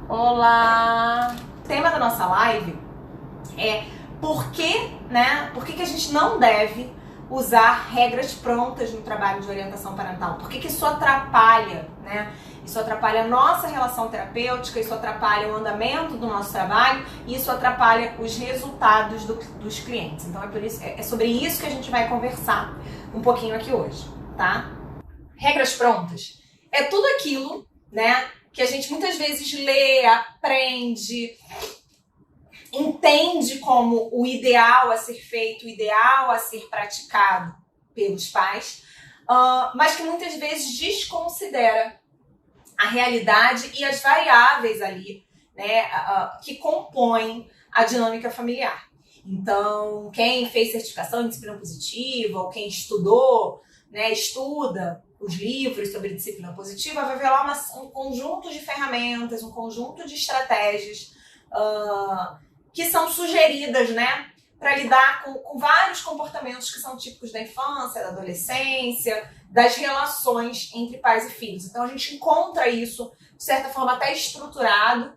Olá! O tema da nossa live é por que a gente não deve usar regras prontas no trabalho de orientação parental? Por que isso atrapalha, né? Isso atrapalha a nossa relação terapêutica, isso atrapalha o andamento do nosso trabalho e isso atrapalha os resultados dos clientes. Então é sobre isso que a gente vai conversar um pouquinho aqui hoje, tá? Regras prontas é tudo aquilo, né, que a gente muitas vezes lê, aprende, entende como o ideal a ser feito, o ideal a ser praticado pelos pais, mas que muitas vezes desconsidera a realidade e as variáveis ali, né, que compõem a dinâmica familiar. Então, quem fez certificação em disciplina positiva, ou quem estudou, né, estuda os livros sobre disciplina positiva, vai ver lá um conjunto de ferramentas, um conjunto de estratégias que são sugeridas, né, para lidar com vários comportamentos que são típicos da infância, da adolescência, das relações entre pais e filhos. Então a gente encontra isso, de certa forma, até estruturado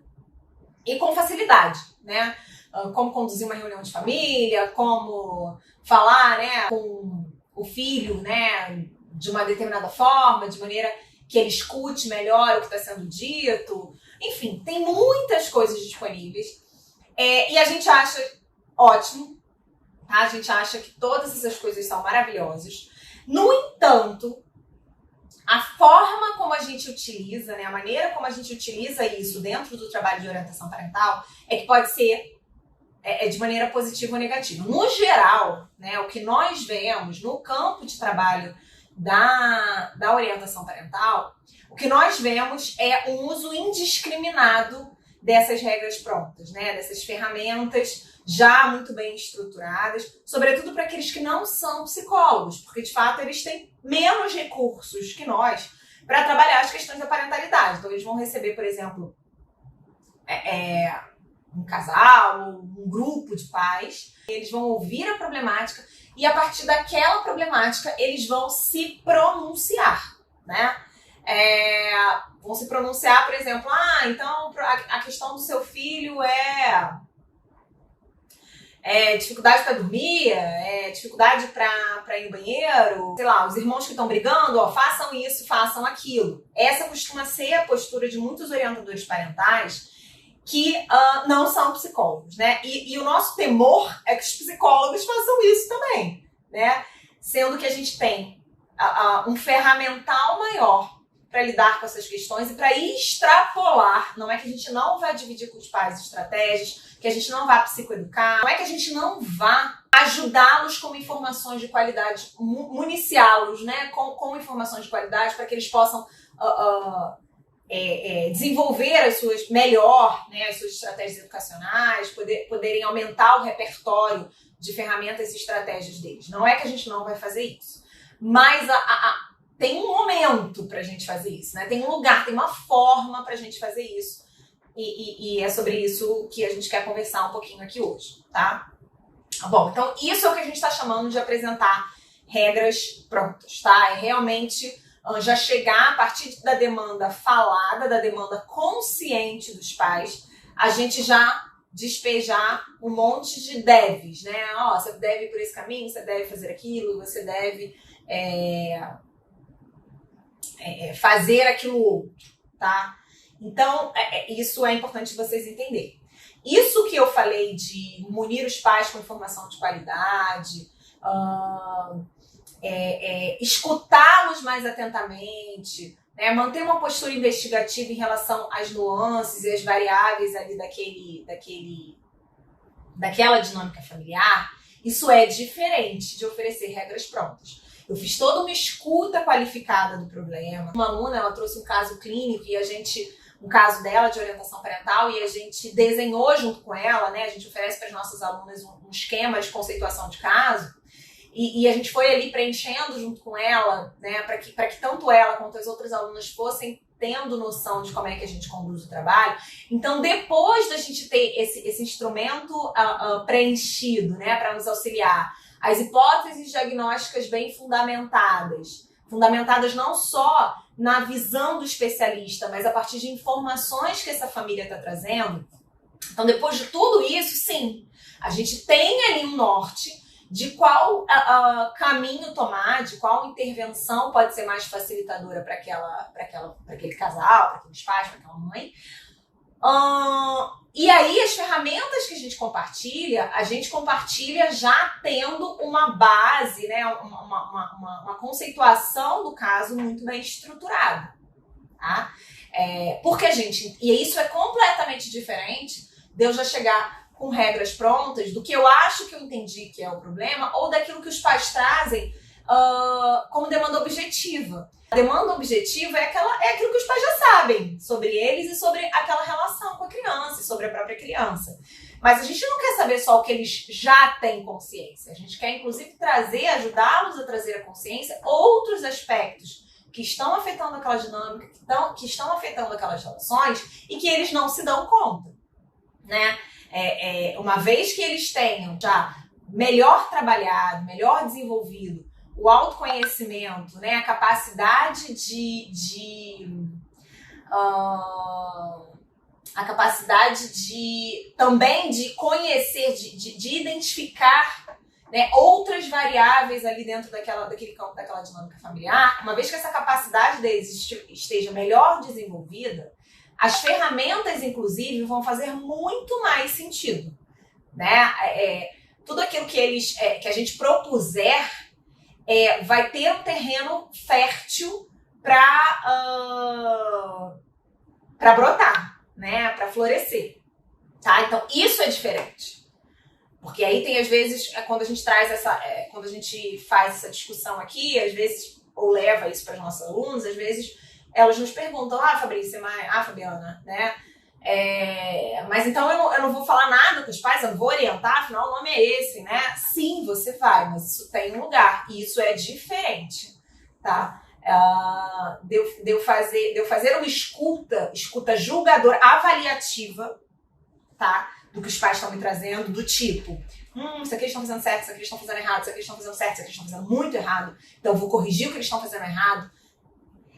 e com facilidade, né? Como conduzir uma reunião de família, como falar, né, com o filho, né, de uma determinada forma, de maneira que ele escute melhor o que está sendo dito. Enfim, tem muitas coisas disponíveis e a gente acha ótimo, tá? A gente acha que todas essas coisas são maravilhosas. No entanto, a forma como a gente utiliza, né, a maneira como a gente utiliza isso dentro do trabalho de orientação parental é que pode ser de maneira positiva ou negativa. No geral, né, o que nós vemos no campo de trabalho da orientação parental, o que nós vemos é um uso indiscriminado dessas regras prontas, né, dessas ferramentas já muito bem estruturadas, sobretudo para aqueles que não são psicólogos, porque de fato eles têm menos recursos que nós para trabalhar as questões da parentalidade. Então eles vão receber, por exemplo, um casal, um grupo de pais, eles vão ouvir a problemática e a partir daquela problemática eles vão se pronunciar, né? Vão se pronunciar, por exemplo, então a questão do seu filho é dificuldade para dormir, dificuldade para ir no banheiro, sei lá, os irmãos que estão brigando, façam isso, façam aquilo. Essa costuma ser a postura de muitos orientadores parentais que não são psicólogos, né? E o nosso temor é que os psicólogos façam isso também, né? Sendo que a gente tem um ferramental maior para lidar com essas questões e para extrapolar. Não é que a gente não vai dividir com os pais estratégias, que a gente não vá psicoeducar, não é que a gente não vá ajudá-los com informações de qualidade, municiá-los, né, com informações de qualidade para que eles possam desenvolver as suas estratégias educacionais, poderem aumentar o repertório de ferramentas e estratégias deles. Não é que a gente não vai fazer isso, mas tem um momento para a gente fazer isso, né? Tem um lugar, tem uma forma para a gente fazer isso. E é sobre isso que a gente quer conversar um pouquinho aqui hoje, tá? Bom, então isso é o que a gente está chamando de apresentar regras prontas, tá? É realmente já chegar a partir da demanda falada, da demanda consciente dos pais, a gente já despejar um monte de deves, né? Você deve ir por esse caminho, você deve fazer aquilo, você deve fazer aquilo outro, tá? Então, isso é importante vocês entenderem. Isso que eu falei de munir os pais com informação de qualidade, escutá-los mais atentamente, né, manter uma postura investigativa em relação às nuances e às variáveis ali daquela dinâmica familiar, isso é diferente de oferecer regras prontas. Eu fiz toda uma escuta qualificada do problema. Uma aluna, ela trouxe um caso clínico e um caso dela de orientação parental e a gente desenhou junto com ela, né? A gente oferece para as nossas alunas um esquema de conceituação de caso e a gente foi ali preenchendo junto com ela, né? Para que tanto ela quanto as outras alunas fossem tendo noção de como é que a gente conduz o trabalho. Então, depois da gente ter esse instrumento preenchido, né? Para nos auxiliar, as hipóteses diagnósticas bem fundamentadas, fundamentadas não só na visão do especialista, mas a partir de informações que essa família está trazendo. Então, depois de tudo isso, sim, a gente tem ali um norte de qual caminho tomar, de qual intervenção pode ser mais facilitadora para aquele casal, para aqueles pais, para aquela mãe. E aí, as ferramentas que a gente compartilha já tendo uma base, né, uma conceituação do caso muito bem estruturada. Tá? Porque e isso é completamente diferente de eu já chegar com regras prontas do que eu acho que eu entendi que é o problema ou daquilo que os pais trazem como demanda objetiva. A demanda objetiva é aquilo que os pais já sabem sobre eles e sobre aquela relação com a criança e sobre a própria criança. Mas a gente não quer saber só o que eles já têm consciência. A gente quer, inclusive, ajudá-los a trazer à consciência outros aspectos que estão afetando aquela dinâmica, que estão afetando aquelas relações e que eles não se dão conta, né? Uma vez que eles tenham já melhor trabalhado, melhor desenvolvido o autoconhecimento, né, a capacidade também de conhecer, de identificar, né, outras variáveis ali dentro daquele campo, daquela dinâmica familiar. Uma vez que essa capacidade deles esteja melhor desenvolvida, as ferramentas, inclusive, vão fazer muito mais sentido, né? Tudo aquilo que a gente propuser vai ter um terreno fértil para brotar, né? Para florescer, tá? Então, isso é diferente. Porque aí tem, às vezes, quando a gente quando a gente faz essa discussão aqui, às vezes, ou leva isso para os nossos alunos, às vezes elas nos perguntam, Fabrícia, Fabiana, né? Mas então eu não vou falar nada com os pais, eu não vou orientar, afinal o nome é esse, né? Sim, você vai, mas isso tem um lugar e isso é diferente, tá? De eu fazer uma escuta julgadora, avaliativa, tá? Do que os pais estão me trazendo, do tipo, isso aqui eles estão fazendo certo, isso aqui eles estão fazendo errado, isso aqui eles estão fazendo certo, isso aqui eles estão fazendo muito errado, então eu vou corrigir o que eles estão fazendo errado.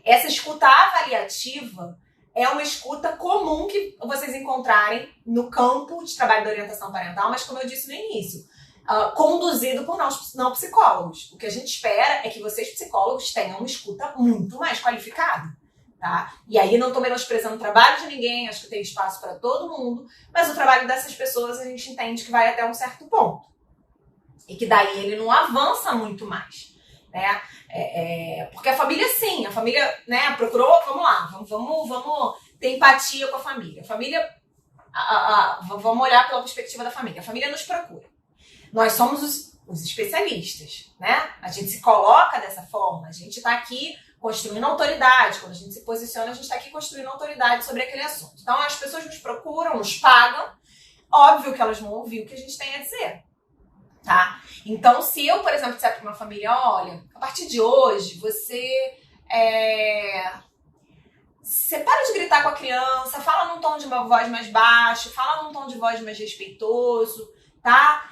Essa escuta avaliativa é uma escuta comum que vocês encontrarem no campo de trabalho da orientação parental, mas como eu disse no início, conduzido por não psicólogos. O que a gente espera é que vocês, psicólogos, tenham uma escuta muito mais qualificada, tá? E aí não estou menosprezando o trabalho de ninguém, acho que tem espaço para todo mundo, mas o trabalho dessas pessoas a gente entende que vai até um certo ponto. E que daí ele não avança muito mais, né? Porque a família, sim, né, procurou, vamos lá, vamos ter empatia com a família. A família, vamos olhar pela perspectiva da família. A família nos procura. Nós somos os especialistas, né? A gente se coloca dessa forma, a gente está aqui construindo autoridade. Quando a gente se posiciona, a gente está aqui construindo autoridade sobre aquele assunto. Então, as pessoas nos procuram, nos pagam. Óbvio que elas vão ouvir o que a gente tem a dizer. Tá? Então, se eu, por exemplo, disser para uma família, olha, a partir de hoje, você para de gritar com a criança, fala num tom de uma voz mais baixo, fala num tom de voz mais respeitoso, tá?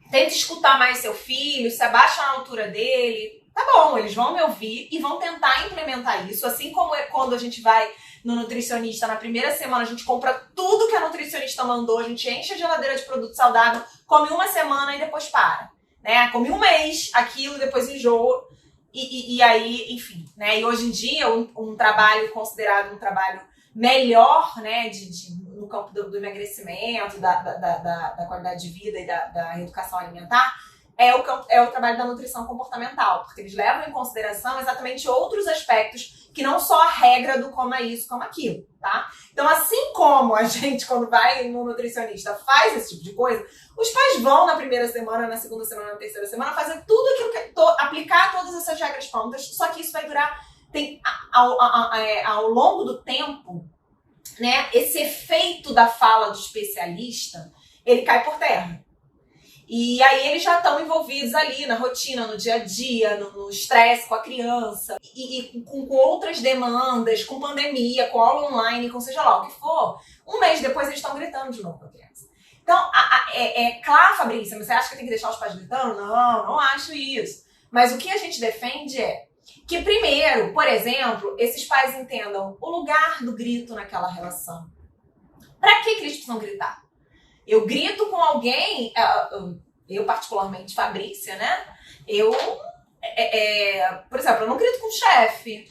Tenta escutar mais seu filho, se abaixa na altura dele. Tá bom, eles vão me ouvir e vão tentar implementar isso, assim como quando a gente vai no nutricionista, na primeira semana a gente compra tudo que a nutricionista mandou, a gente enche a geladeira de produto saudável, come uma semana e depois para, né? Come um mês aquilo e depois enjoa e aí, enfim, né? E hoje em dia um trabalho considerado um trabalho melhor, né, no campo do emagrecimento, da qualidade de vida e da educação alimentar, é o trabalho da nutrição comportamental, porque eles levam em consideração exatamente outros aspectos que não só a regra do como é isso, como aquilo, tá? Então, assim como a gente, quando vai no nutricionista, faz esse tipo de coisa, os pais vão na primeira semana, na segunda semana, na terceira semana, fazer tudo aquilo aplicar todas essas regras prontas, só que isso vai durar, ao longo do tempo, né, esse efeito da fala do especialista, ele cai por terra. E aí eles já estão envolvidos ali na rotina, no dia a dia, no estresse com a criança, e com outras demandas, com pandemia, com aula online, com seja lá o que for. Um mês depois eles estão gritando de novo com a criança. Então, claro, Fabrícia, mas você acha que tem que deixar os pais gritando? Não acho isso. Mas o que a gente defende é que, primeiro, por exemplo, esses pais entendam o lugar do grito naquela relação. Para que eles precisam gritar? Eu grito com alguém, eu particularmente, Fabrícia, né? Por exemplo, eu não grito com o chefe.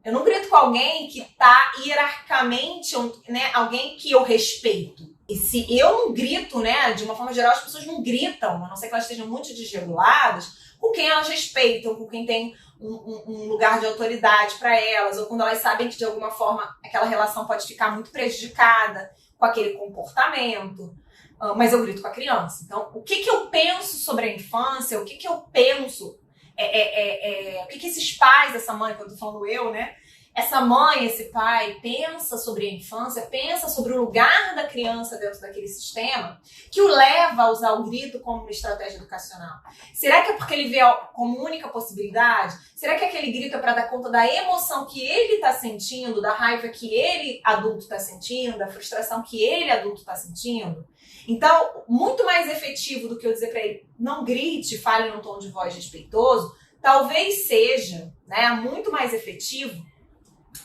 Eu não grito com alguém que tá hierarquicamente, né, alguém que eu respeito. E se eu não grito, né, de uma forma geral, as pessoas não gritam, a não ser que elas estejam muito desreguladas, com quem elas respeitam, com quem tem um lugar de autoridade para elas, ou quando elas sabem que de alguma forma aquela relação pode ficar muito prejudicada com aquele comportamento. Mas eu grito com a criança. Então, o que eu penso sobre a infância, o que eu penso, o que esses pais, essa mãe, quando eu tô falando eu, né? Essa mãe, esse pai pensa sobre a infância, pensa sobre o lugar da criança dentro daquele sistema que o leva a usar o grito como uma estratégia educacional. Será que é porque ele vê como única possibilidade? Será que aquele grito é para dar conta da emoção que ele está sentindo, da raiva que ele, adulto, está sentindo, da frustração que ele, adulto, está sentindo? Então, muito mais efetivo do que eu dizer para ele, não grite, fale num tom de voz respeitoso, talvez seja, né, muito mais efetivo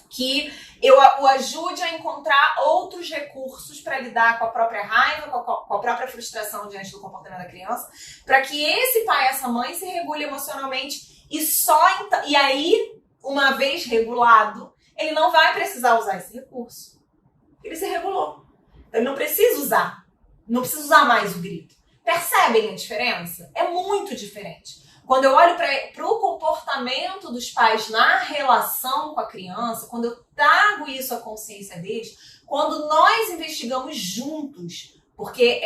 que eu o ajude a encontrar outros recursos para lidar com a própria raiva, com a própria frustração diante do comportamento da criança, para que esse pai, essa mãe se regule emocionalmente e aí, uma vez regulado, ele não vai precisar usar esse recurso. Ele se regulou. Ele não precisa usar. Não precisa usar mais o grito. Percebem a diferença? É muito diferente. Quando eu olho para o comportamento dos pais na relação com a criança, quando eu trago isso à consciência deles, quando nós investigamos juntos, porque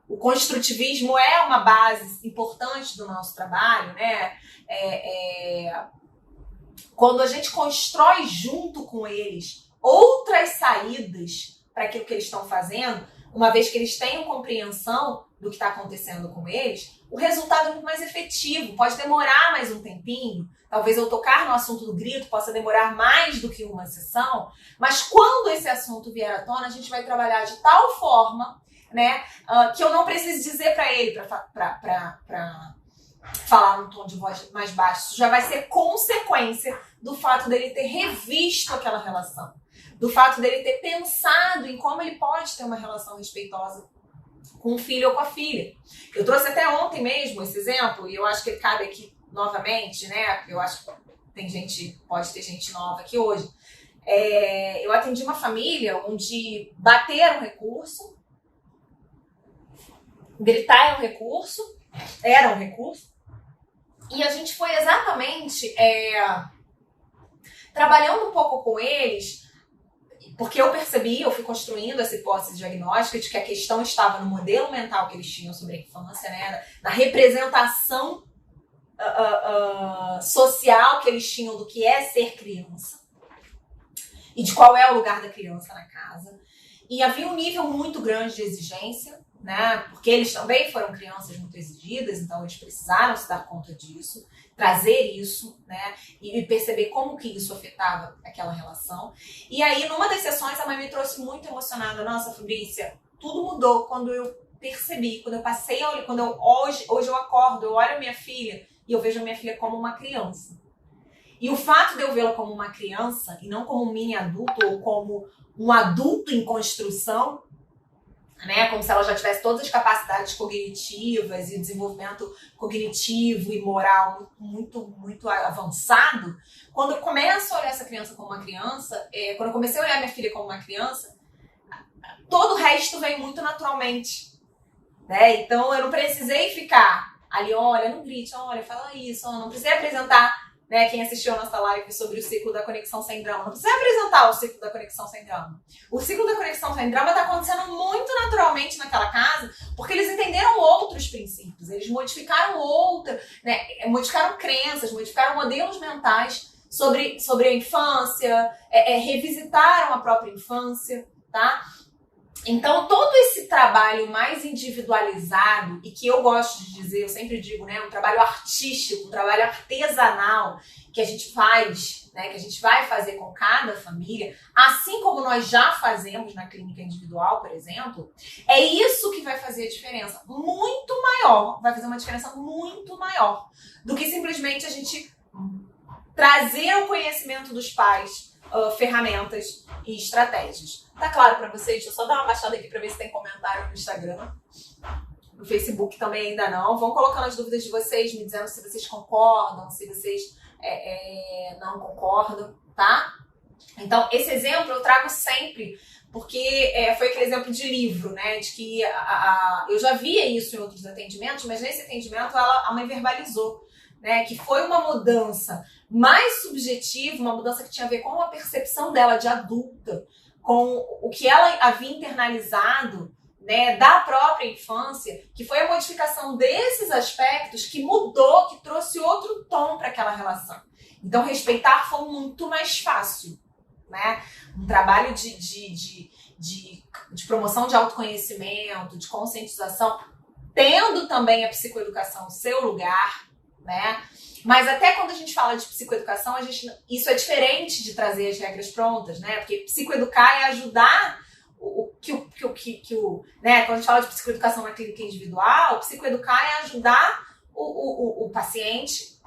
o construtivismo é uma base importante do nosso trabalho, né? Quando a gente constrói junto com eles outras saídas para aquilo que eles estão fazendo, uma vez que eles tenham compreensão do que está acontecendo com eles, o resultado é muito mais efetivo. Pode demorar mais um tempinho, talvez eu tocar no assunto do grito possa demorar mais do que uma sessão, mas quando esse assunto vier à tona, a gente vai trabalhar de tal forma, né, que eu não preciso dizer para ele para falar num tom de voz mais baixo. Isso já vai ser consequência do fato dele ter revisto aquela relação, do fato dele ter pensado em como ele pode ter uma relação respeitosa com o filho ou com a filha. Eu trouxe até ontem mesmo esse exemplo, e eu acho que ele cabe aqui novamente, né? Eu acho que pode ter gente nova aqui hoje. Eu atendi uma família onde bater era um recurso, gritar era um recurso, e a gente foi exatamente trabalhando um pouco com eles, porque eu fui construindo essa hipótese diagnóstica de que a questão estava no modelo mental que eles tinham sobre a infância, né? Na representação social que eles tinham do que é ser criança e de qual é o lugar da criança na casa. E havia um nível muito grande de exigência, né? Porque eles também foram crianças muito exigidas, então eles precisaram se dar conta disso, trazer isso, né? E perceber como que isso afetava aquela relação. E aí, numa das sessões, a mãe me trouxe muito emocionada. Nossa, Fabrícia, tudo mudou quando eu percebi, quando eu passei a olhar, hoje eu acordo, eu olho a minha filha e eu vejo a minha filha como uma criança. E o fato de eu vê-la como uma criança e não como um mini adulto ou como um adulto em construção, né, como se ela já tivesse todas as capacidades cognitivas e desenvolvimento cognitivo e moral muito, muito avançado, quando eu começo a olhar essa criança como uma criança, quando eu comecei a olhar minha filha como uma criança, todo o resto veio muito naturalmente, né? Então eu não precisei ficar ali, olha, não grite, olha, fala isso, não precisei apresentar, né, quem assistiu a nossa live sobre o ciclo da conexão sem drama. Não precisa apresentar o ciclo da conexão sem drama. O ciclo da conexão sem drama está acontecendo muito naturalmente naquela casa, porque eles entenderam outros princípios. Eles modificaram modificaram crenças, modificaram modelos mentais sobre a infância, revisitaram a própria infância, tá? Então, todo esse trabalho mais individualizado, e que eu gosto de dizer, eu sempre digo, né, um trabalho artístico, um trabalho artesanal, que a gente faz, né, que a gente vai fazer com cada família, assim como nós já fazemos na clínica individual, por exemplo, é isso que vai fazer a diferença muito maior, vai fazer uma diferença muito maior do que simplesmente a gente trazer ao conhecimento dos pais ferramentas e estratégias. Tá claro pra vocês? Deixa eu só dar uma baixada aqui pra ver se tem comentário no Instagram. No Facebook também ainda não. Vão colocando as dúvidas de vocês, me dizendo se vocês concordam, se vocês não concordam, tá? Então, esse exemplo eu trago sempre, porque foi aquele exemplo de livro, né? De que eu já via isso em outros atendimentos, mas nesse atendimento a mãe verbalizou, né? Que foi uma mudança mais subjetiva, uma mudança que tinha a ver com a percepção dela de adulta, com o que ela havia internalizado, né, da própria infância, que foi a modificação desses aspectos que mudou, que trouxe outro tom para aquela relação. Então, respeitar foi muito mais fácil, né? Um trabalho de promoção de autoconhecimento, de conscientização, tendo também a psicoeducação o seu lugar, né? Mas até quando a gente fala de psicoeducação, isso é diferente de trazer as regras prontas, né? Porque psicoeducar é ajudar né? Quando a gente fala de psicoeducação na clínica individual, psicoeducar é ajudar o paciente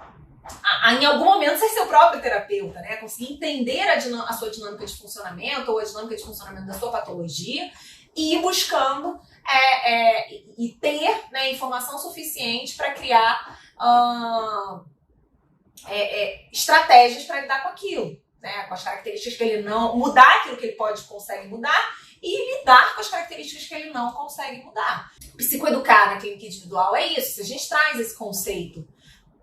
a em algum momento ser seu próprio terapeuta, né? Conseguir entender a sua dinâmica de funcionamento ou a dinâmica de funcionamento da sua patologia e ir buscando e ter, né, informação suficiente para criar estratégias para lidar com aquilo, né? Com as características que ele não... Mudar aquilo que ele consegue mudar e lidar com as características que ele não consegue mudar. Psicoeducar na clínica individual é isso. Se a gente traz esse conceito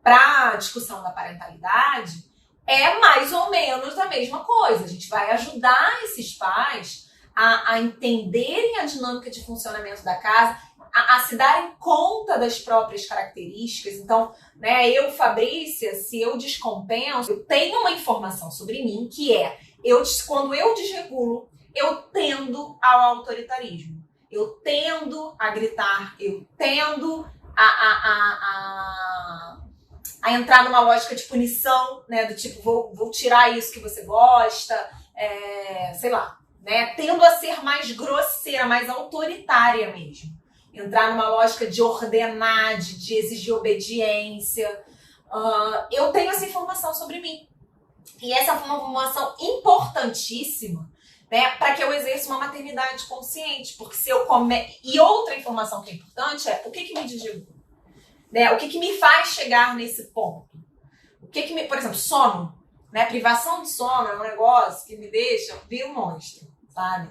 para a discussão da parentalidade, é mais ou menos a mesma coisa. A gente vai ajudar esses pais a entenderem a dinâmica de funcionamento da casa, a se darem conta das próprias características. Então, né, eu, Fabrícia, se eu descompenso, eu tenho uma informação sobre mim que quando eu desregulo, eu tendo ao autoritarismo, eu tendo a gritar, eu tendo a entrar numa lógica de punição, né, do tipo, vou tirar isso que você gosta, sei lá, né, tendo a ser mais grosseira, mais autoritária mesmo. Entrar numa lógica de ordenar, de exigir obediência. Eu tenho essa informação sobre mim. E essa é uma informação importantíssima, né, para que eu exerça uma maternidade consciente. Porque se eu E outra informação que é importante é o que me desregula, né? O que me faz chegar nesse ponto? Por exemplo, sono, né? Privação de sono é um negócio que me deixa vir um monstro, sabe?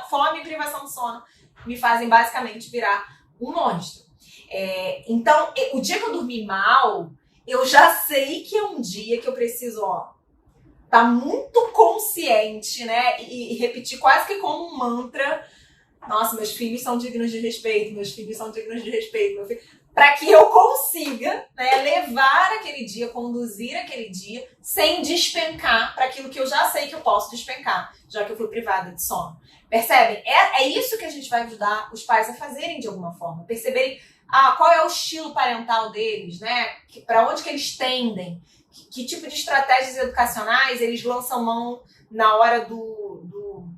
Fome e privação de sono me fazem basicamente virar um monstro. Então, o dia que eu dormir mal, eu já sei que é um dia que eu preciso, tá muito consciente, né? E repetir quase que como um mantra: nossa, meus filhos são dignos de respeito, meus filhos são dignos de respeito, para que eu consiga, né, levar aquele dia, conduzir aquele dia, sem despencar para aquilo que eu já sei que eu posso despencar, já que eu fui privada de sono. Percebem? É isso que a gente vai ajudar os pais a fazerem de alguma forma. Perceberem qual é o estilo parental deles, né? Para onde que eles tendem, que tipo de estratégias educacionais eles lançam mão na hora do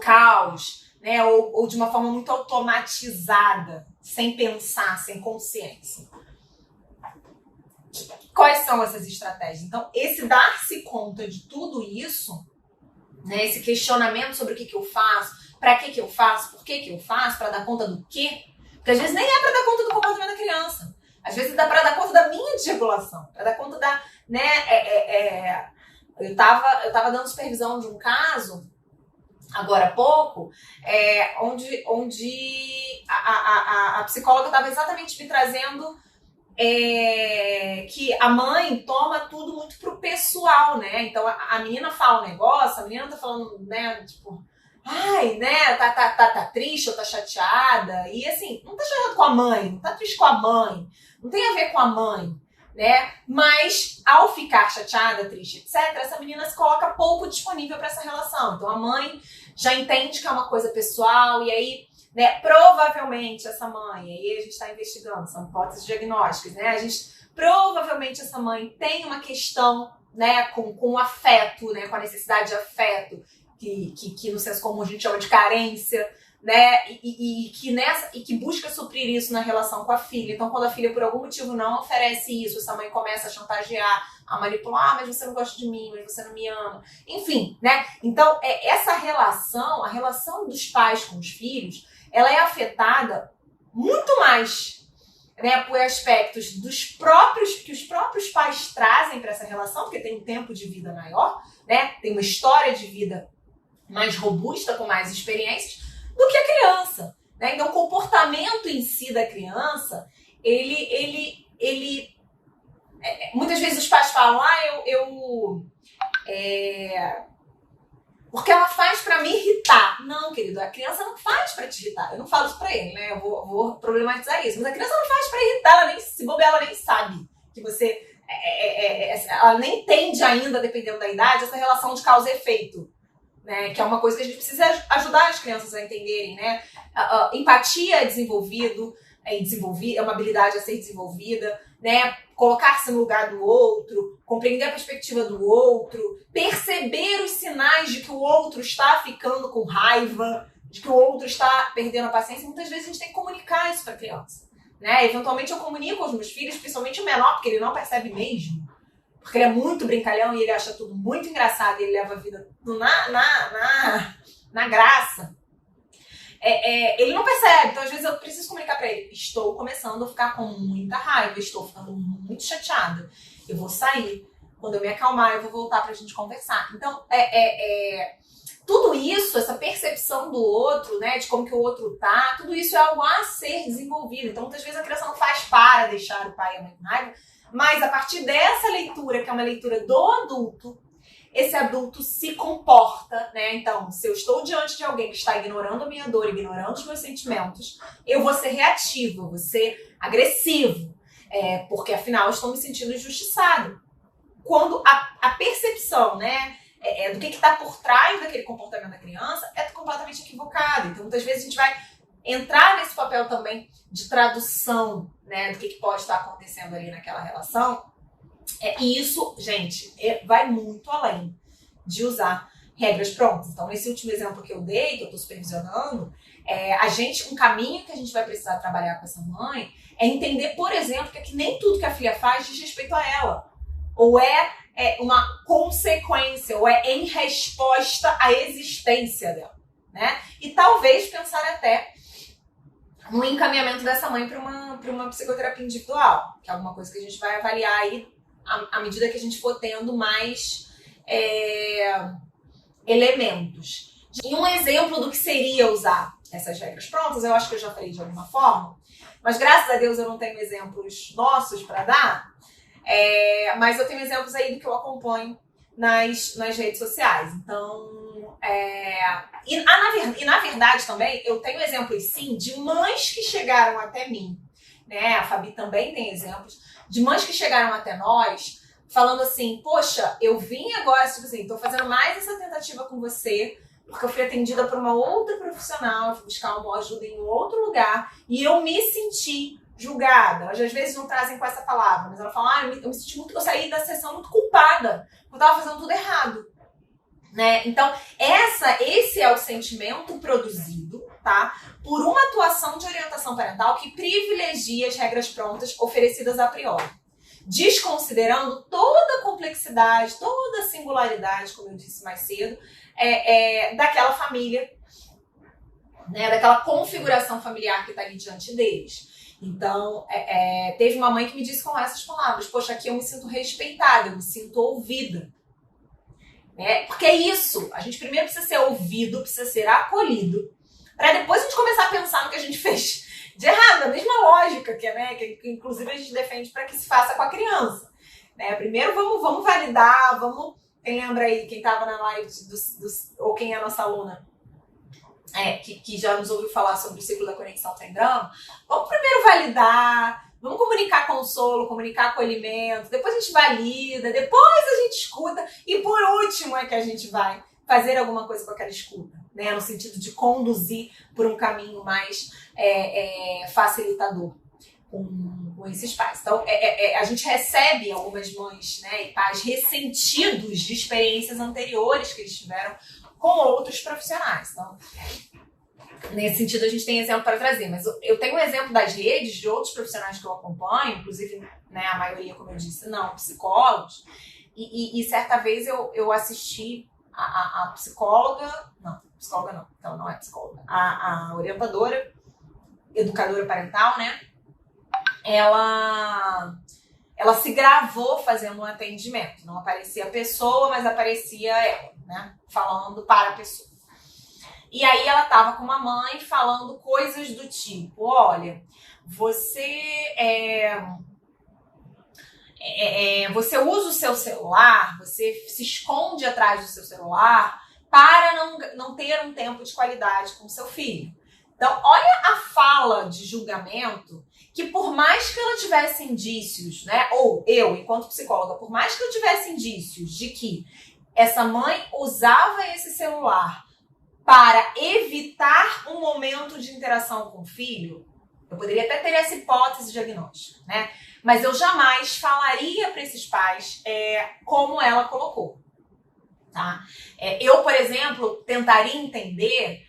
caos, né? Ou de uma forma muito automatizada, sem pensar, sem consciência. Quais são essas estratégias? Então, esse dar-se conta de tudo isso, né, esse questionamento sobre o que eu faço, para que eu faço, por que eu faço, para dar conta do quê? Porque às vezes nem é para dar conta do comportamento da criança. Às vezes dá para dar conta da minha desregulação, para dar conta da... Né, eu tava dando supervisão de um caso, agora há pouco, onde a psicóloga estava exatamente me trazendo que a mãe toma tudo muito pro pessoal, né? Então a menina fala um negócio, a menina tá falando, né, tipo, ai, né, tá triste ou tá chateada, e assim, não tá chateada com a mãe, não tá triste com a mãe, não tem a ver com a mãe, né? Mas ao ficar chateada, triste, etc., essa menina se coloca pouco disponível para essa relação. Então a mãe já entende que é uma coisa pessoal, e aí, né, provavelmente essa mãe, aí a gente está investigando, são hipóteses diagnósticas, né, provavelmente essa mãe tem uma questão, né, com o afeto, né, com a necessidade de afeto, que no senso comum a gente chama de carência, né, e que busca suprir isso na relação com a filha. Então, quando a filha por algum motivo não oferece isso, essa mãe começa a chantagear, a manipular, mas você não gosta de mim, mas você não me ama, enfim, né? Então, essa relação, a relação dos pais com os filhos, ela é afetada muito mais, né, por aspectos que os próprios pais trazem para essa relação, porque tem um tempo de vida maior, né? Tem uma história de vida mais robusta, com mais experiências, do que a criança, né? Então, o comportamento em si da criança, muitas vezes os pais falam, porque ela faz pra me irritar. Não, querido, a criança não faz pra te irritar. Eu não falo isso pra ele, né? Eu vou problematizar isso. Mas a criança não faz pra irritar, se bobear, ela nem sabe que você... ela nem entende ainda, dependendo da idade, essa relação de causa e efeito. Né, que é uma coisa que a gente precisa ajudar as crianças a entenderem, né? Empatia é é uma habilidade a ser desenvolvida, né? Colocar-se no lugar do outro, compreender a perspectiva do outro, perceber os sinais de que o outro está ficando com raiva, de que o outro está perdendo a paciência. Muitas vezes a gente tem que comunicar isso para a criança, né? Eventualmente eu comunico aos meus filhos, principalmente o menor, porque ele não percebe mesmo. Porque ele é muito brincalhão e ele acha tudo muito engraçado e ele leva a vida na graça. Ele não percebe, então às vezes eu preciso comunicar pra ele: estou começando a ficar com muita raiva, estou ficando muito chateada, eu vou sair, quando eu me acalmar eu vou voltar pra gente conversar. Então, tudo isso, essa percepção do outro, né, de como que o outro tá, tudo isso é algo a ser desenvolvido. Então muitas vezes a criança não faz para deixar o pai e a mãe com raiva, mas a partir dessa leitura, que é uma leitura do adulto, esse adulto se comporta, né? Então, se eu estou diante de alguém que está ignorando a minha dor, ignorando os meus sentimentos, eu vou ser reativo, eu vou ser agressivo, porque afinal eu estou me sentindo injustiçado. Quando a percepção, né, do que está por trás daquele comportamento da criança é completamente equivocada. Então, muitas vezes a gente vai entrar nesse papel também de tradução, né, do que pode estar acontecendo ali naquela relação. E isso, gente, vai muito além de usar regras prontas. Então, nesse último exemplo que eu dei, que eu estou supervisionando, um caminho que a gente vai precisar trabalhar com essa mãe é entender, por exemplo, que nem tudo que a filha faz diz respeito a ela. Ou é uma consequência, ou é em resposta à existência dela, né? E talvez pensar até no encaminhamento dessa mãe para uma psicoterapia individual, que é alguma coisa que a gente vai avaliar aí à medida que a gente for tendo mais elementos. E um exemplo do que seria usar essas regras prontas, eu acho que eu já falei de alguma forma, mas graças a Deus eu não tenho exemplos nossos para dar, mas eu tenho exemplos aí do que eu acompanho nas redes sociais. Então, na verdade também, eu tenho exemplos sim de mães que chegaram até mim, né? A Fabi também tem exemplos de mães que chegaram até nós falando assim: poxa, eu vim agora, tipo assim, tô fazendo mais essa tentativa com você porque eu fui atendida por uma outra profissional, fui buscar uma ajuda em um outro lugar e eu me senti julgada. Elas às vezes não trazem com essa palavra, mas ela fala: eu me senti muito, eu saí da sessão muito culpada, eu tava fazendo tudo errado, né? Então, esse é o sentimento produzido, tá? Por uma atuação de orientação parental que privilegia as regras prontas oferecidas a priori, desconsiderando toda a complexidade, toda a singularidade, como eu disse mais cedo, daquela família, né? Daquela configuração familiar que está ali diante deles. Então, teve uma mãe que me disse com essas palavras: poxa, aqui eu me sinto respeitada, eu me sinto ouvida. Porque é isso, a gente primeiro precisa ser ouvido, precisa ser acolhido, para depois a gente começar a pensar no que a gente fez de errado, a mesma lógica que inclusive a gente defende para que se faça com a criança. Né? Primeiro vamos validar, quem lembra aí, quem estava na live, ou quem é a nossa aluna, que já nos ouviu falar sobre o ciclo da conexão sem drama, vamos primeiro validar, vamos comunicar consolo, comunicar acolhimento, depois a gente valida, depois a gente escuta e por último é que a gente vai fazer alguma coisa com aquela escuta. né, no sentido de conduzir por um caminho mais facilitador com esses pais. Então, a gente recebe algumas mães, né, e pais ressentidos de experiências anteriores que eles tiveram com outros profissionais. Então, nesse sentido, a gente tem exemplo para trazer. Mas eu tenho um exemplo das redes, de outros profissionais que eu acompanho, inclusive, né, a maioria, como eu disse, não psicólogos. E certa vez eu assisti a psicóloga, não, ela não é psicóloga, a orientadora, educadora parental, né? Ela se gravou fazendo um atendimento. Não aparecia a pessoa, mas aparecia ela, né? Falando para a pessoa. E aí ela estava com uma mãe falando coisas do tipo, olha, você você usa o seu celular, você se esconde atrás do seu celular para não ter um tempo de qualidade com seu filho. Então, olha a fala de julgamento que, por mais que ela tivesse indícios, né, ou eu, enquanto psicóloga, por mais que eu tivesse indícios de que essa mãe usava esse celular para evitar um momento de interação com o filho, eu poderia até ter essa hipótese diagnóstica, né? Mas eu jamais falaria para esses pais como ela colocou, tá? Eu, por exemplo, tentaria entender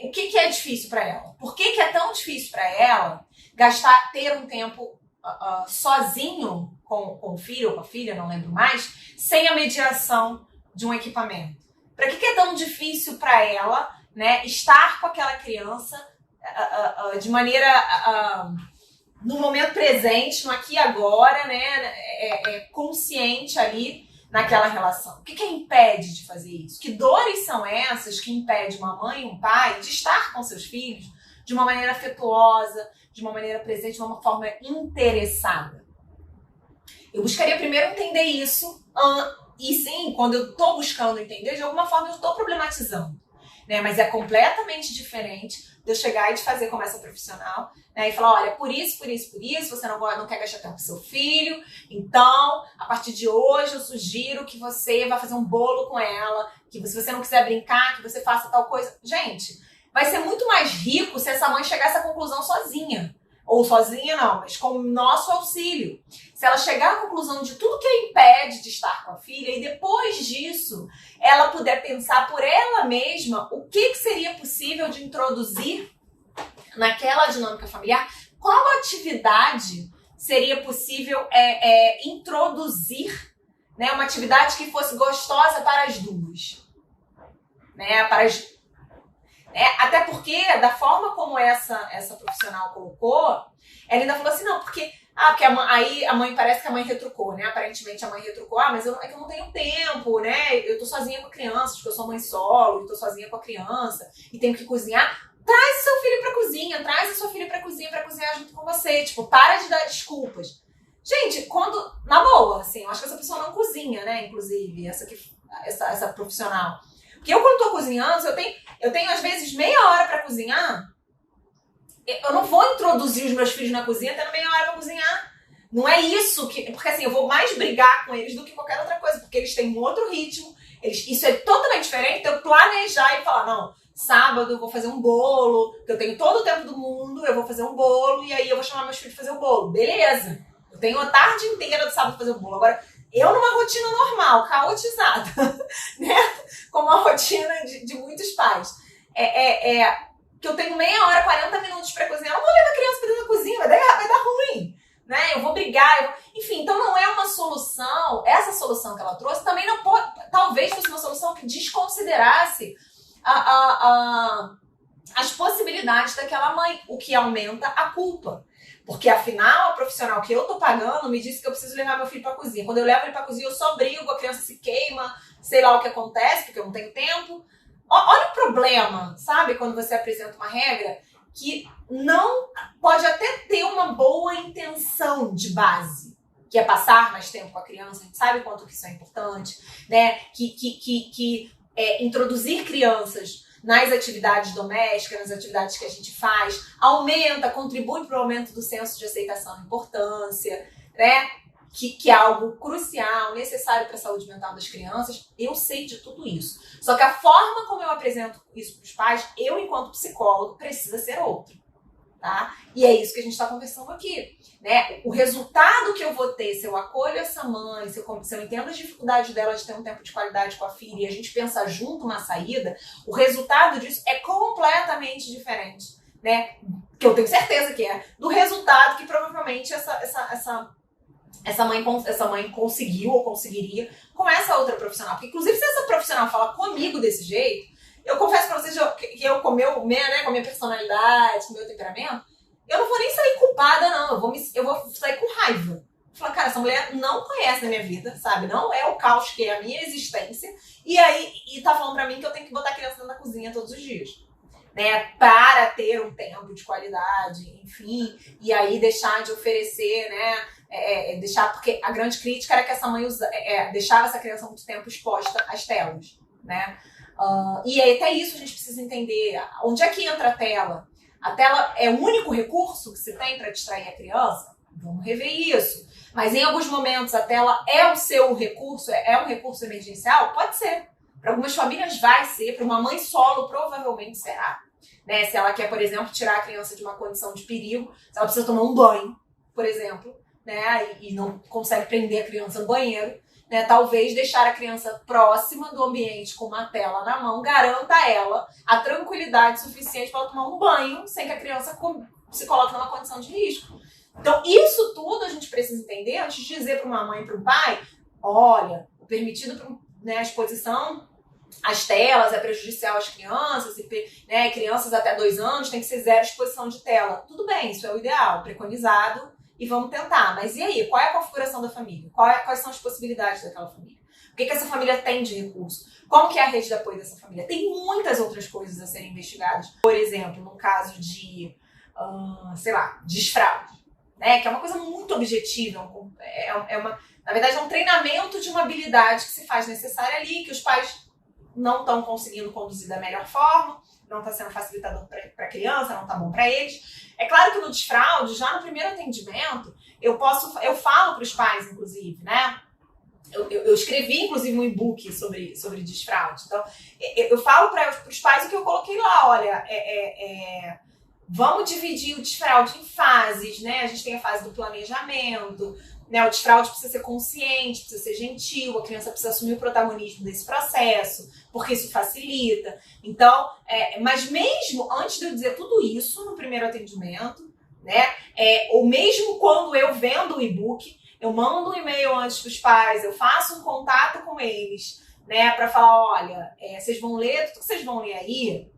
o que é difícil para ela. Por que é tão difícil para ela ter um tempo sozinho com o filho ou com a filha, não lembro mais, sem a mediação de um equipamento? Para que é tão difícil para ela, né, estar com aquela criança de maneira no momento presente, no aqui e agora, né, consciente ali naquela relação? O que impede de fazer isso? Que dores são essas que impedem uma mãe e um pai de estar com seus filhos de uma maneira afetuosa, de uma maneira presente, de uma forma interessada? Eu buscaria primeiro entender isso, e sim, quando eu estou buscando entender, de alguma forma eu estou problematizando, né? Mas é completamente diferente de eu chegar e de fazer como essa profissional, né? E falar, olha, por isso, você não quer gastar tempo com seu filho, então, a partir de hoje eu sugiro que você vá fazer um bolo com ela, que se você não quiser brincar, que você faça tal coisa. Gente, vai ser muito mais rico se essa mãe chegar a essa conclusão sozinha. Ou sozinha não, mas com o nosso auxílio. Se ela chegar à conclusão de tudo que a impede de estar com a filha e depois disso ela puder pensar por ela mesma o que seria possível de introduzir naquela dinâmica familiar, qual atividade seria possível introduzir, né, uma atividade que fosse gostosa para as duas, né, até porque, da forma como essa profissional colocou, ela ainda falou assim, não, porque aí a mãe, parece que a mãe retrucou, né? Aparentemente a mãe retrucou, mas é que eu não tenho tempo, né? Eu tô sozinha com a criança, porque eu sou mãe solo, e tô sozinha com a criança, e tenho que cozinhar. Traz o seu filho pra cozinha, traz a sua filha pra cozinhar junto com você. Tipo, para de dar desculpas. Gente, na boa, assim, eu acho que essa pessoa não cozinha, né? Inclusive, essa profissional. Porque eu, quando tô cozinhando, eu tenho às vezes meia hora pra cozinhar, eu não vou introduzir os meus filhos na cozinha tendo meia hora pra cozinhar. Não é isso porque assim, eu vou mais brigar com eles do que qualquer outra coisa, porque eles têm um outro ritmo, isso é totalmente diferente de eu planejar e falar, não, sábado eu vou fazer um bolo, que eu tenho todo o tempo do mundo, eu vou fazer um bolo e aí eu vou chamar meus filhos pra fazer o bolo. Beleza, eu tenho a tarde inteira do sábado pra fazer o bolo. Agora, eu numa rotina normal, caotizada, né? Como a rotina de muitos pais. Que eu tenho meia hora, 40 minutos pra cozinhar. Eu não vou levar a criança pra dentro da cozinha, vai dar ruim, né? Eu vou brigar. Enfim, então não é uma solução. Essa solução que ela trouxe também não pode. Talvez fosse uma solução que desconsiderasse as possibilidades daquela mãe, o que aumenta a culpa. Porque, afinal, a profissional que eu tô pagando me disse que eu preciso levar meu filho pra cozinha. Quando eu levo ele pra cozinha, eu só brigo, a criança se queima, sei lá o que acontece, porque eu não tenho tempo. Olha o problema, sabe? Quando você apresenta uma regra que não pode até ter uma boa intenção de base, que é passar mais tempo com a criança, a gente sabe o quanto que isso é importante, né? Introduzir crianças nas atividades domésticas, nas atividades que a gente faz, contribui para o aumento do senso de aceitação e importância, né? que é algo crucial, necessário para a saúde mental das crianças, eu sei de tudo isso. Só que a forma como eu apresento isso para os pais, eu, enquanto psicólogo, precisa ser outra. Tá? E é isso que a gente está conversando aqui, né? O resultado que eu vou ter se eu acolho essa mãe, se eu entendo as dificuldades dela de ter um tempo de qualidade com a filha e a gente pensa junto uma saída, o resultado disso é completamente diferente, né? Que eu tenho certeza que é do resultado que provavelmente essa mãe conseguiu ou conseguiria com essa outra profissional. Porque, inclusive, se essa profissional fala comigo desse jeito, eu confesso pra vocês que eu com a minha personalidade, com o meu temperamento, eu não vou nem sair culpada, não. Eu vou sair com raiva. Falar, cara, essa mulher não conhece a minha vida, sabe? Não é o caos que é a minha existência. E tá falando pra mim que eu tenho que botar a criança dentro da cozinha todos os dias. Né? Para ter um tempo de qualidade, enfim. E aí deixar de oferecer, né? Deixar, porque a grande crítica era que essa mãe deixava essa criança muito tempo exposta às telas, né? E aí, até isso a gente precisa entender. Onde é que entra a tela? A tela é o único recurso que se tem para distrair a criança? Vamos rever isso. Mas em alguns momentos a tela é o seu recurso, é um recurso emergencial? Pode ser. Para algumas famílias vai ser, para uma mãe solo provavelmente será. Né? Se ela quer, por exemplo, tirar a criança de uma condição de perigo, se ela precisa tomar um banho, por exemplo, né? E não consegue prender a criança no banheiro, né, talvez deixar a criança próxima do ambiente com uma tela na mão garanta a ela a tranquilidade suficiente para ela tomar um banho sem que a criança se coloque numa condição de risco. Então, isso tudo a gente precisa entender antes de dizer para uma mãe e para um pai, olha, o permitido, né, a exposição às telas é prejudicial às crianças, né, crianças até 2 anos tem que ser 0 exposição de tela. Tudo bem, isso é o ideal, preconizado. E vamos tentar. Mas e aí? Qual é a configuração da família? Quais são as possibilidades daquela família? O que essa família tem de recurso? Como que é a rede de apoio dessa família? Tem muitas outras coisas a serem investigadas. Por exemplo, no caso de, desfraude, né? Que é uma coisa muito objetiva. Na verdade, é um treinamento de uma habilidade que se faz necessária ali, que os pais não estão conseguindo conduzir da melhor forma, não está sendo facilitador para a criança, não está bom para eles. É claro que no desfraude, já no primeiro atendimento, eu falo para os pais, inclusive, né? Eu escrevi, inclusive, um e-book sobre desfraude. Então, eu falo para os pais o que eu coloquei lá. Olha, vamos dividir o desfraude em fases, né? A gente tem a fase do planejamento, né? O desfraude precisa ser consciente, precisa ser gentil, a criança precisa assumir o protagonismo desse processo, porque isso facilita. Então, mas mesmo antes de eu dizer tudo isso no primeiro atendimento, né? Ou mesmo quando eu vendo o e-book, eu mando um e-mail antes para os pais, eu faço um contato com eles, né? Para falar, olha, vocês vão ler, tudo que vocês vão ler aí,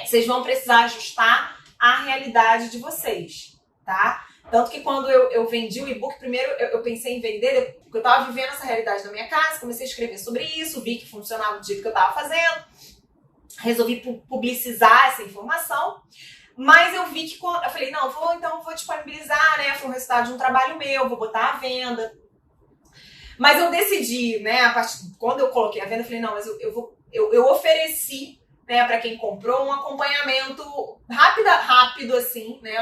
vocês vão precisar ajustar a realidade de vocês, tá? Tanto que quando eu vendi o e-book, primeiro eu pensei em vender, porque eu estava vivendo essa realidade na minha casa, comecei a escrever sobre isso, vi que funcionava do jeito que eu estava fazendo, resolvi publicizar essa informação, mas eu vi que eu falei, não, vou disponibilizar, né? Foi o resultado de um trabalho meu, vou botar à venda. Mas eu decidi, né, quando eu coloquei a venda, eu falei, não, mas eu ofereci, né, para quem comprou um acompanhamento rápido assim, né,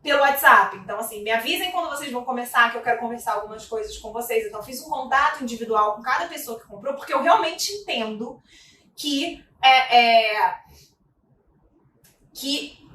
pelo WhatsApp. Então, assim, me avisem quando vocês vão começar, que eu quero conversar algumas coisas com vocês. Então, fiz um contato individual com cada pessoa que comprou, porque eu realmente entendo que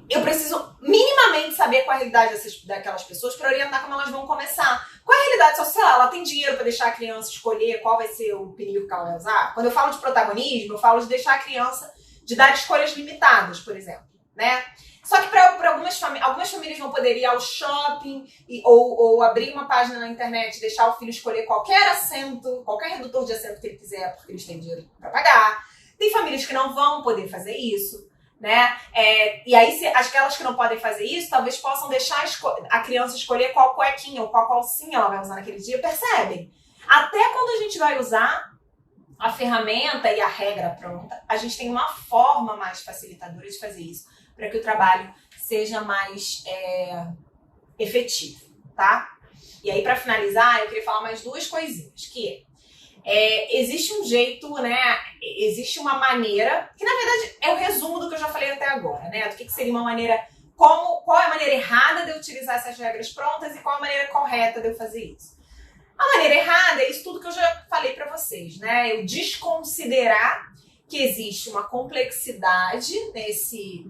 eu preciso minimamente saber qual é a realidade daquelas pessoas para orientar como elas vão começar. Qual é a realidade social? Ela tem dinheiro para deixar a criança escolher qual vai ser o período que ela vai usar? Quando eu falo de protagonismo, eu falo de deixar a criança, de dar escolhas limitadas, por exemplo, né? Só que para algumas famílias vão poder ir ao shopping ou abrir uma página na internet e deixar o filho escolher qualquer assento, qualquer redutor de assento que ele quiser, porque eles têm dinheiro para pagar. Tem famílias que não vão poder fazer isso, né? E aí, aquelas que não podem fazer isso, talvez possam deixar a criança escolher qual cuequinha ou qual calcinha ela vai usar naquele dia, percebem? Até quando a gente vai usar a ferramenta e a regra pronta, a gente tem uma forma mais facilitadora de fazer isso, para que o trabalho seja mais efetivo, tá? E aí, para finalizar, eu queria falar mais 2 coisinhas, que existe um jeito, né? Existe uma maneira, que na verdade é o resumo do que eu já falei até agora, né? Do que seria uma maneira qual é a maneira errada de eu utilizar essas regras prontas e qual a maneira correta de eu fazer isso. A maneira errada é isso tudo que eu já falei para vocês, né? Eu desconsiderar que existe uma complexidade nesse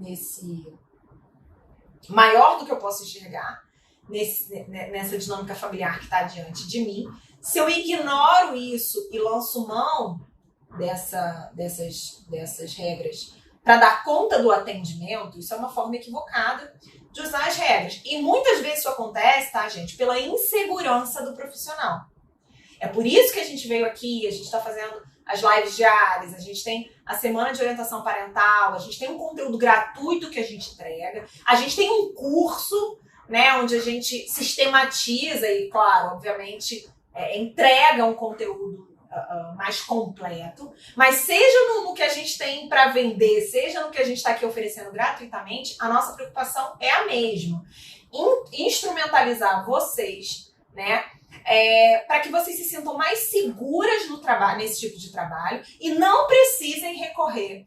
maior do que eu posso enxergar, nessa dinâmica familiar que está diante de mim. Se eu ignoro isso e lanço mão dessas regras para dar conta do atendimento, isso é uma forma equivocada de usar as regras. E muitas vezes isso acontece, tá, gente, pela insegurança do profissional. É por isso que a gente veio aqui, a gente está fazendo as lives diárias, a gente tem a semana de orientação parental, a gente tem um conteúdo gratuito que a gente entrega, a gente tem um curso, né, onde a gente sistematiza e, claro, obviamente, entrega um conteúdo mais completo, mas seja no que a gente tem para vender, seja no que a gente está aqui oferecendo gratuitamente, a nossa preocupação é a mesma. Instrumentalizar vocês, né, para que vocês se sintam mais seguras no trabalho, nesse tipo de trabalho, e não precisem recorrer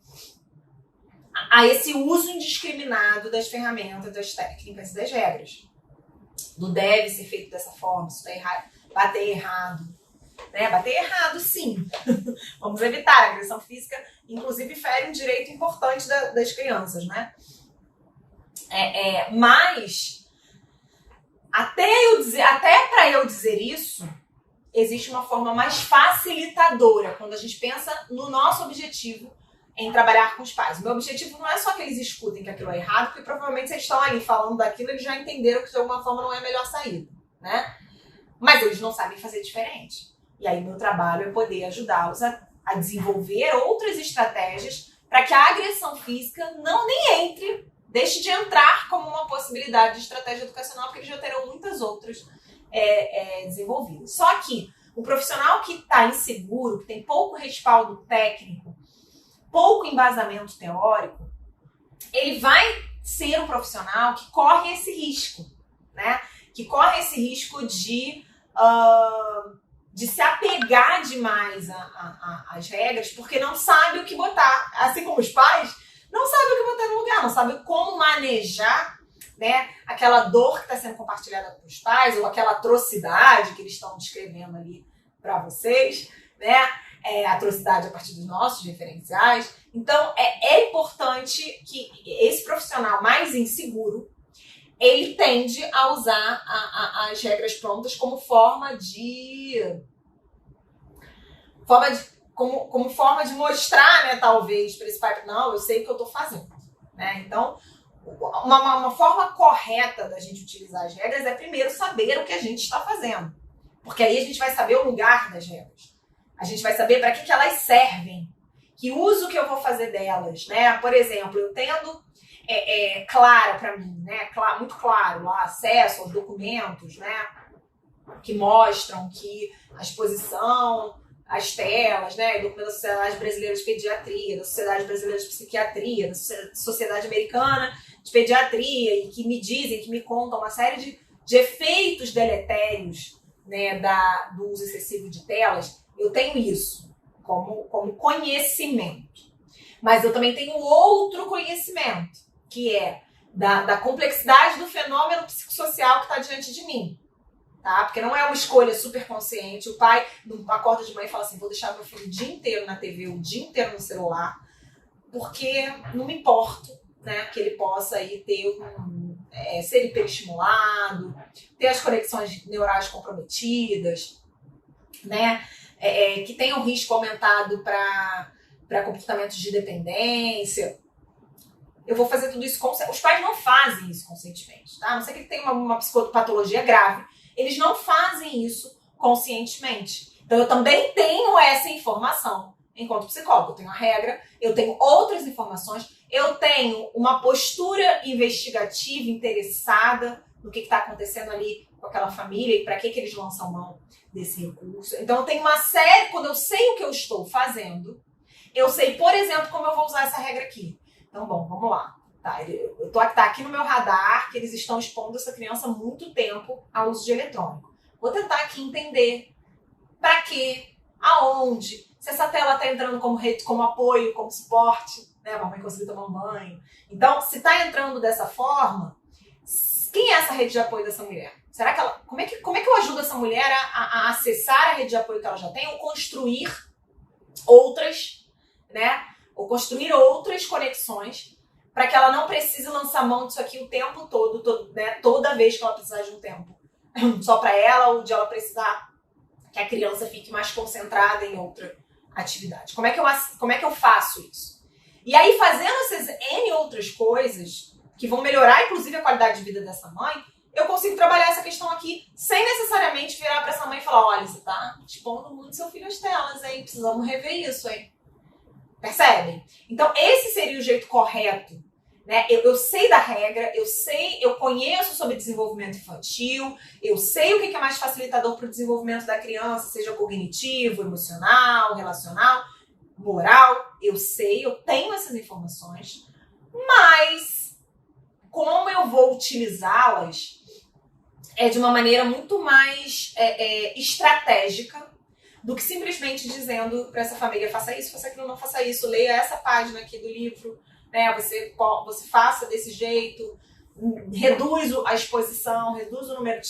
a esse uso indiscriminado das ferramentas, das técnicas e das regras. Não deve ser feito dessa forma, isso está errado, bater errado. Né? Bater errado, sim. Vamos evitar. A agressão física, inclusive, fere um direito importante das crianças, né? Mas até para eu dizer isso, existe uma forma mais facilitadora quando a gente pensa no nosso objetivo em trabalhar com os pais. O meu objetivo não é só que eles escutem que aquilo é errado, porque provavelmente vocês estão ali falando daquilo, eles já entenderam que de alguma forma não é a melhor saída, né? Mas eles não sabem fazer diferente. E aí meu trabalho é poder ajudá-los a desenvolver outras estratégias para que a agressão física nem entre, deixe de entrar como uma possibilidade de estratégia educacional, porque eles já terão muitas outras desenvolvidas. Só que o profissional que está inseguro, que tem pouco respaldo técnico, pouco embasamento teórico, ele vai ser um profissional que corre esse risco, né? Que corre esse risco de se apegar demais às regras, porque não sabe o que botar. Assim como os pais não sabem o que botar no lugar, não sabem como manejar, né, aquela dor que está sendo compartilhada com os pais, ou aquela atrocidade que eles estão descrevendo ali para vocês, né? Atrocidade a partir dos nossos referenciais. Então, é importante que esse profissional mais inseguro, ele tende a usar as regras prontas como forma de mostrar, né, talvez, para esse pai, não, eu sei o que eu estou fazendo, né? Então, uma forma correta da gente utilizar as regras é primeiro saber o que a gente está fazendo, porque aí a gente vai saber o lugar das regras, a gente vai saber para que elas servem, que uso que eu vou fazer delas, né? Por exemplo, eu tendo claro para mim, né? Muito claro lá, acesso aos documentos, né? Que mostram que a exposição, as telas, né? Documento da Sociedade Brasileira de Pediatria, da Sociedade Brasileira de Psiquiatria, da Sociedade Americana de Pediatria, e que me dizem, que me contam uma série de efeitos deletérios, né? Do uso excessivo de telas. Eu tenho isso como conhecimento. Mas eu também tenho outro conhecimento, que é da complexidade do fenômeno psicossocial que está diante de mim. Tá? Porque não é uma escolha super consciente. O pai não acorda de manhã e fala assim, vou deixar meu filho o dia inteiro na TV, o dia inteiro no celular, porque não me importo, né, que ele possa aí ter ser hiperestimulado, ter as conexões neurais comprometidas, né, que tenha um risco aumentado para comportamentos de dependência. Eu vou fazer tudo isso conscientemente. Os pais não fazem isso conscientemente, tá? A não ser que ele tenha uma psicopatologia grave, eles não fazem isso conscientemente. Então eu também tenho essa informação enquanto psicólogo. Eu tenho a regra, eu tenho outras informações, eu tenho uma postura investigativa interessada no que está acontecendo ali com aquela família e para que eles lançam mão desse recurso. Então eu tenho uma série, quando eu sei o que eu estou fazendo, eu sei, por exemplo, como eu vou usar essa regra aqui. Então, bom, vamos lá. Tá aqui no meu radar que eles estão expondo essa criança há muito tempo ao uso de eletrônico. Vou tentar aqui entender para quê, aonde, se essa tela está entrando como apoio, como suporte, né? A mamãe conseguir tomar um banho. Então, se tá entrando dessa forma, quem é essa rede de apoio dessa mulher? Será que ela, como é que eu ajudo essa mulher a acessar a rede de apoio que ela já tem ou construir outras, né? Ou construir outras conexões para que ela não precise lançar mão disso aqui o tempo todo, né? Toda vez que ela precisar de um tempo. Só para ela ou de ela precisar que a criança fique mais concentrada em outra atividade. Como é que eu faço isso? E aí, fazendo essas N outras coisas que vão melhorar, inclusive, a qualidade de vida dessa mãe, eu consigo trabalhar essa questão aqui sem necessariamente virar para essa mãe e falar: olha, você tá expondo muito seu filho às telas, hein? Precisamos rever isso, hein? Percebem? Então, esse seria o jeito correto, né? Eu sei da regra, eu conheço sobre desenvolvimento infantil, eu sei o que é mais facilitador para o desenvolvimento da criança, seja cognitivo, emocional, relacional, moral. Eu sei, eu tenho essas informações, mas como eu vou utilizá-las é de uma maneira muito mais estratégica do que simplesmente dizendo para essa família: faça isso, faça aquilo, não faça isso, leia essa página aqui do livro, né? Você faça desse jeito, reduz a exposição, reduz o número de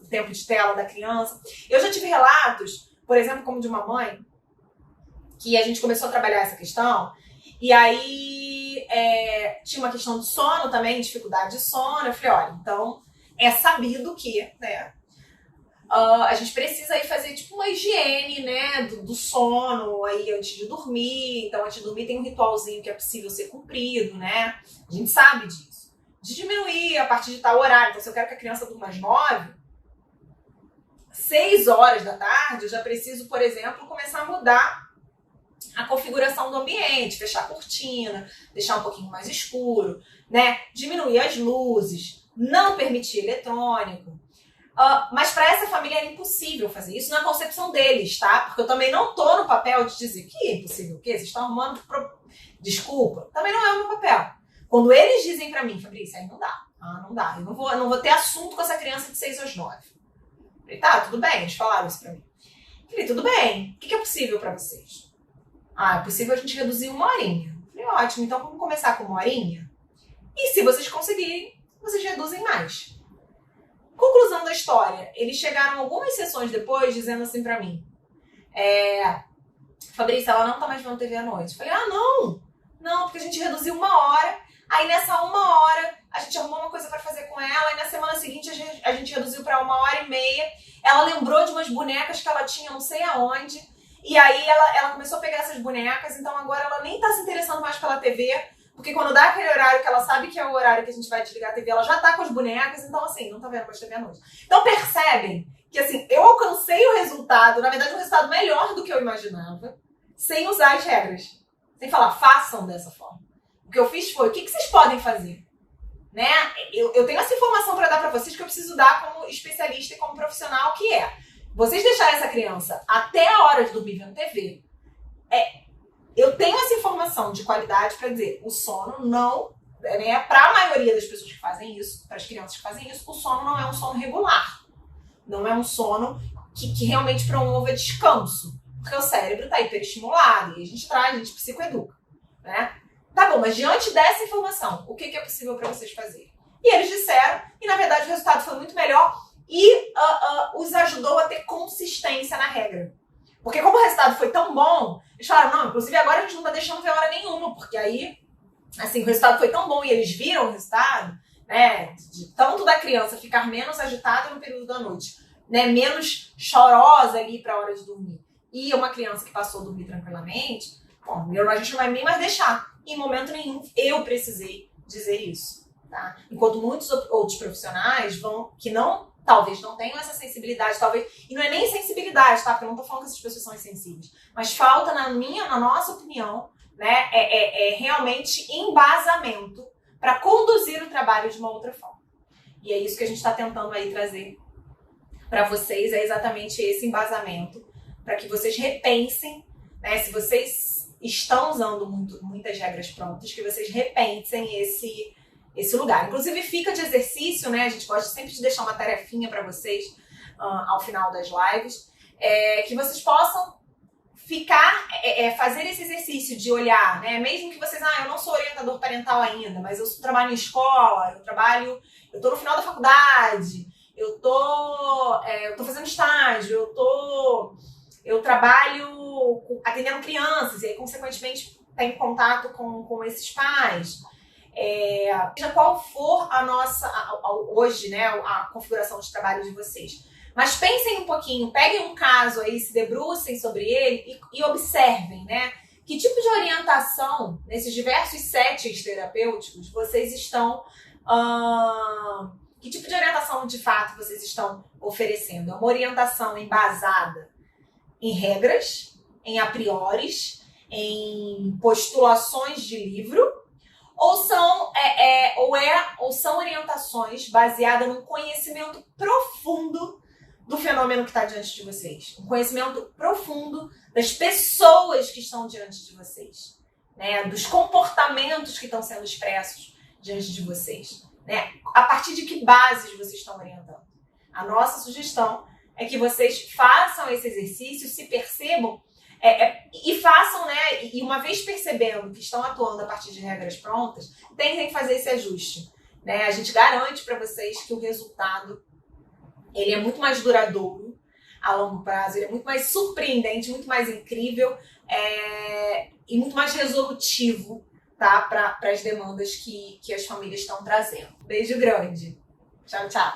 o tempo de tela da criança. Eu já tive relatos, por exemplo, como de uma mãe, que a gente começou a trabalhar essa questão, e aí tinha uma questão de sono também, dificuldade de sono. Eu falei: olha, então é sabido que, né, a gente precisa aí fazer tipo uma higiene, né, do sono aí antes de dormir. Então, antes de dormir tem um ritualzinho que é possível ser cumprido, né? A gente sabe disso. De diminuir a partir de tal horário. Então, se eu quero que a criança durma às 9, 6 horas da tarde, eu já preciso, por exemplo, começar a mudar a configuração do ambiente, fechar a cortina, deixar um pouquinho mais escuro, né? Diminuir as luzes, não permitir eletrônico. Mas para essa família é impossível fazer isso na concepção deles, tá? Porque eu também não tô no papel de dizer que é impossível o quê? Vocês estão arrumando desculpa. Também não é o meu papel. Quando eles dizem para mim: Fabrícia, aí não dá. Não dá. Eu não vou ter assunto com essa criança de 6 às 9. Falei: tá, tudo bem. Eles falaram isso para mim. Falei: tudo bem. O que é possível para vocês? É possível a gente reduzir 1 horinha. Falei: ótimo. Então vamos começar com 1 horinha? E se vocês conseguirem, vocês reduzem mais. Conclusão da história, eles chegaram algumas sessões depois dizendo assim pra mim: Fabrícia, ela não tá mais vendo TV à noite. Eu falei: não, porque a gente reduziu 1 hora, aí nessa 1 hora a gente arrumou uma coisa pra fazer com ela, e na semana seguinte a gente reduziu pra 1h30. Ela lembrou de umas bonecas que ela tinha não sei aonde, e aí ela começou a pegar essas bonecas, então agora ela nem tá se interessando mais pela TV, porque quando dá aquele horário que ela sabe que é o horário que a gente vai desligar a TV, ela já tá com as bonecas, então assim, não tá vendo mais TV à noite. Então percebem que assim, eu alcancei o resultado, na verdade um resultado melhor do que eu imaginava, sem usar as regras. Sem falar: façam dessa forma. O que eu fiz foi: o que vocês podem fazer? Né? Eu tenho essa informação para dar para vocês que eu preciso dar como especialista e como profissional, que é: vocês deixarem essa criança até a hora de dormir vendo TV. Eu tenho essa informação de qualidade para dizer: o sono não, né, para a maioria das pessoas que fazem isso, para as crianças que fazem isso, o sono não é um sono regular. Não é um sono que realmente promova descanso. Porque o cérebro está hiperestimulado, e a gente psicoeduca, né? Tá bom, mas diante dessa informação, o que é possível para vocês fazerem? E eles disseram, e na verdade o resultado foi muito melhor e os ajudou a ter consistência na regra. Porque como o resultado foi tão bom, eles falaram: não, inclusive agora a gente não tá deixando ver hora nenhuma, porque aí, assim, o resultado foi tão bom e eles viram o resultado, né, de tanto da criança ficar menos agitada no período da noite, né, menos chorosa ali pra hora de dormir, e uma criança que passou a dormir tranquilamente, bom, a gente não vai nem mais deixar. Em momento nenhum eu precisei dizer isso, tá? Enquanto muitos outros profissionais talvez não tenham essa sensibilidade, e não é nem sensibilidade, tá? Porque eu não tô falando que essas pessoas são insensíveis, mas falta, na nossa opinião, né, realmente embasamento para conduzir o trabalho de uma outra forma. E é isso que a gente está tentando aí trazer para vocês, é exatamente esse embasamento, para que vocês repensem, né, se vocês estão usando muitas regras prontas, que vocês repensem esse lugar. Inclusive fica de exercício, né? A gente gosta sempre de deixar uma tarefinha para vocês ao final das lives, que vocês possam fazer esse exercício de olhar, né? Mesmo que vocês, eu não sou orientador parental ainda, mas eu trabalho em escola, eu tô no final da faculdade, eu tô fazendo estágio, eu trabalho atendendo crianças e aí, consequentemente, tá em contato com esses pais. Seja qual for hoje, né, a configuração de trabalho de vocês. Mas pensem um pouquinho, peguem um caso aí, se debrucem sobre ele e observem, né? Que tipo de orientação, nesses diversos settings terapêuticos, vocês estão... que tipo de orientação, de fato, vocês estão oferecendo? É uma orientação embasada em regras, em a prioris, em postulações de livro, ou são orientações baseadas num conhecimento profundo do fenômeno que está diante de vocês. Um conhecimento profundo das pessoas que estão diante de vocês, né? Dos comportamentos que estão sendo expressos diante de vocês, né? A partir de que bases vocês estão orientando? A nossa sugestão é que vocês façam esse exercício, se percebam e façam, né? E uma vez percebendo que estão atuando a partir de regras prontas, tentem fazer esse ajuste, né? A gente garante para vocês que o resultado ele é muito mais duradouro a longo prazo, ele é muito mais surpreendente, muito mais incrível e muito mais resolutivo, tá? Para as demandas que as famílias estão trazendo. Beijo grande. Tchau, tchau.